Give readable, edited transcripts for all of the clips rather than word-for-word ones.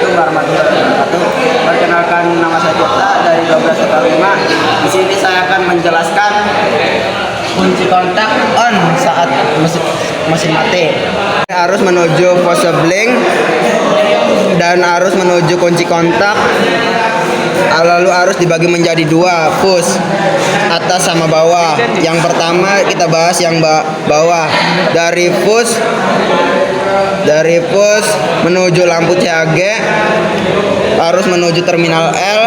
Assalamualaikum warahmatullahi wabarakatuh. Perkenalkan, nama saya Tirta dari 12 Di sini saya akan menjelaskan kunci kontak on saat mesin mati. Harus menuju pose blink dan harus menuju kunci kontak. Lalu harus dibagi menjadi dua, push atas sama bawah. Yang pertama kita bahas yang bawah. Dari push menuju lampu CAG harus menuju terminal L,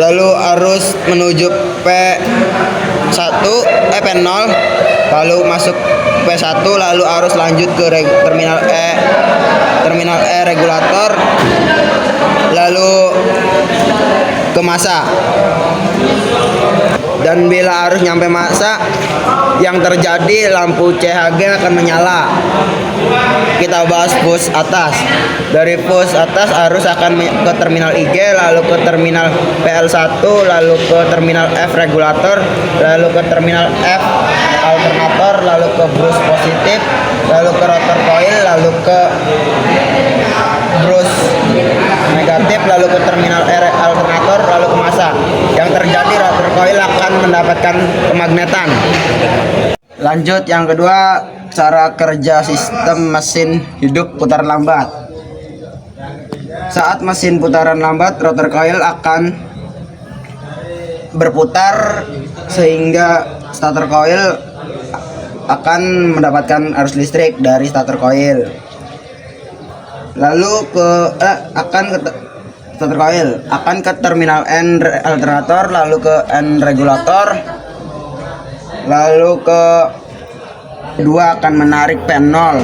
lalu harus menuju P0, lalu masuk P1, lalu harus lanjut ke terminal E regulator, lalu ke masa. Dan bila harus nyampe masa, yang terjadi lampu CHG akan menyala. Kita bahas push atas. Dari push atas harus akan ke terminal IG, lalu ke terminal PL1, lalu ke terminal F regulator, lalu ke terminal F alternator, lalu ke brush positif, lalu ke rotor coil, lalu ke brush negatif, lalu ke terminal R alternator, lalu ke masa. Yang terjadi rotor coil akan mendapatkan kemagnetan. Lanjut yang kedua, cara kerja sistem mesin hidup putaran lambat. Saat mesin putaran lambat, rotor coil akan berputar sehingga starter coil akan mendapatkan arus listrik dari starter coil. Lalu starter coil akan ke terminal N alternator, lalu ke N regulator, lalu ke kedua akan menarik P0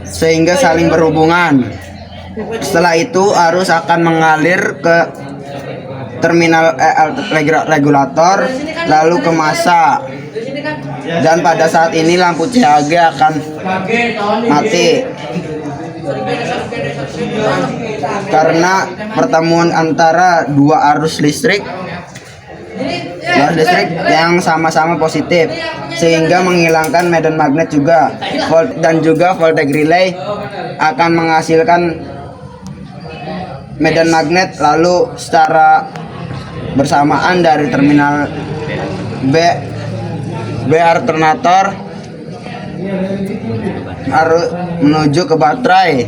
sehingga saling berhubungan. Setelah itu arus akan mengalir ke terminal regulator, lalu ke masa. Dan pada saat ini lampu CHG akan mati karena pertemuan antara dua arus listrik yang sama-sama positif, sehingga menghilangkan medan magnet juga. Dan juga voltage relay akan menghasilkan medan magnet, lalu secara bersamaan dari terminal B alternator harus menuju ke baterai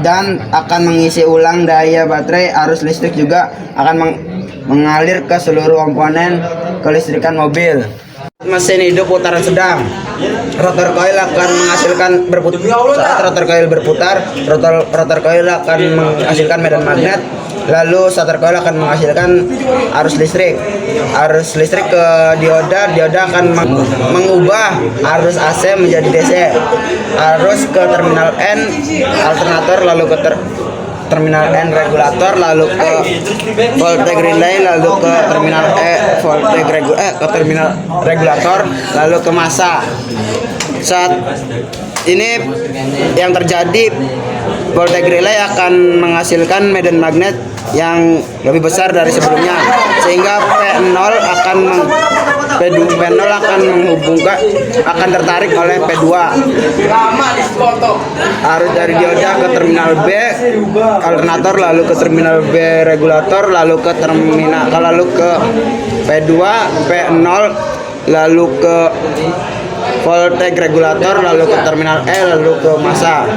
dan akan mengisi ulang daya baterai. Arus listrik juga akan mengalir ke seluruh komponen kelistrikan mobil. Mesin hidup putaran sedang, rotor coil akan menghasilkan saat rotor coil berputar, rotor coil akan menghasilkan medan magnet, lalu starter coil akan menghasilkan arus listrik ke dioda akan mengubah arus AC menjadi DC, arus ke terminal N alternator, lalu ke terminal N regulator, lalu ke voltage relay, lalu ke terminal ke terminal regulator, lalu ke masa. Saat ini yang terjadi, voltage relay akan menghasilkan medan magnet yang lebih besar dari sebelumnya, sehingga P0 akan tertarik oleh P2. Arus dari dioda ke terminal B alternator, lalu ke terminal B regulator, lalu ke P2, P0, lalu ke voltage regulator, lalu ke terminal E, lalu ke masa.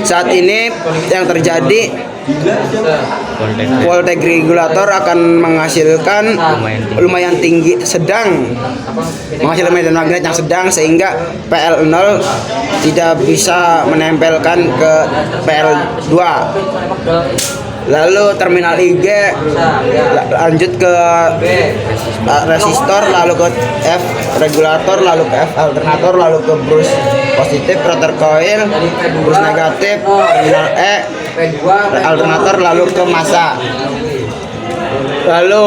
Saat ini yang terjadi, voltage regulator akan menghasilkan lumayan tinggi, menghasilkan medan magnet yang sedang, sehingga PL0 tidak bisa menempelkan ke PL2. Lalu terminal IG lanjut ke resistor, lalu ke F regulator, lalu ke F alternator, lalu ke brush positif, rotor coil, brush negatif, terminal E alternator, lalu ke masa. Lalu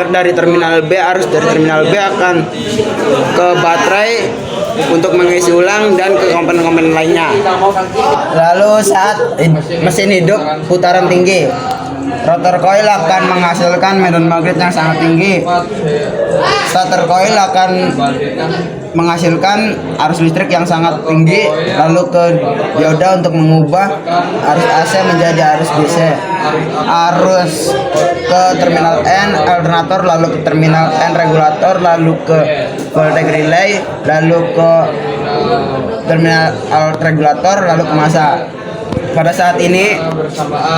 dari terminal B akan ke baterai untuk mengisi ulang dan ke komponen-komponen lainnya. Lalu saat mesin hidup putaran tinggi, rotor coil akan menghasilkan medan magnet yang sangat tinggi Starter coil akan menghasilkan arus listrik yang sangat tinggi, lalu ke dioda untuk mengubah arus AC menjadi arus DC. Arus ke terminal N alternator, lalu ke terminal N regulator, lalu ke voltage relay, lalu ke terminal alt regulator, lalu ke massa. Pada saat ini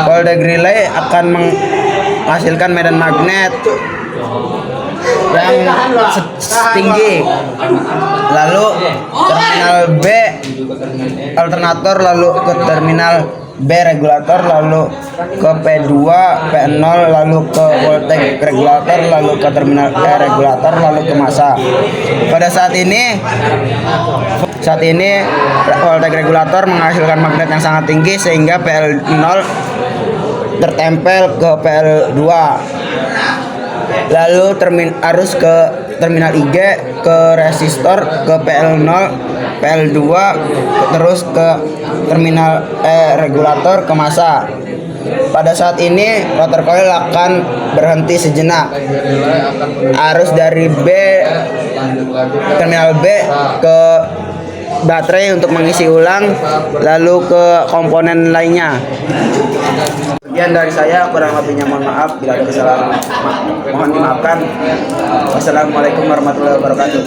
voltage relay akan menghasilkan medan magnet yang tinggi, lalu terminal B alternator, lalu ke terminal B regulator, lalu ke P2 P0, lalu ke voltage regulator, lalu ke terminal E regulator, lalu ke massa. Pada saat ini voltage regulator menghasilkan magnet yang sangat tinggi sehingga PL0 tertempel ke PL2. Lalu arus ke terminal IG, ke resistor, ke PL0, PL2, terus ke terminal E regulator, ke massa. Pada saat ini rotor coil akan berhenti sejenak. Arus dari terminal B ke baterai untuk mengisi ulang, lalu ke komponen lainnya. Sekian dari saya, kurang lebihnya mohon maaf. Bila ada kesalahan mohon dimaafkan. Wassalamualaikum warahmatullahi wabarakatuh.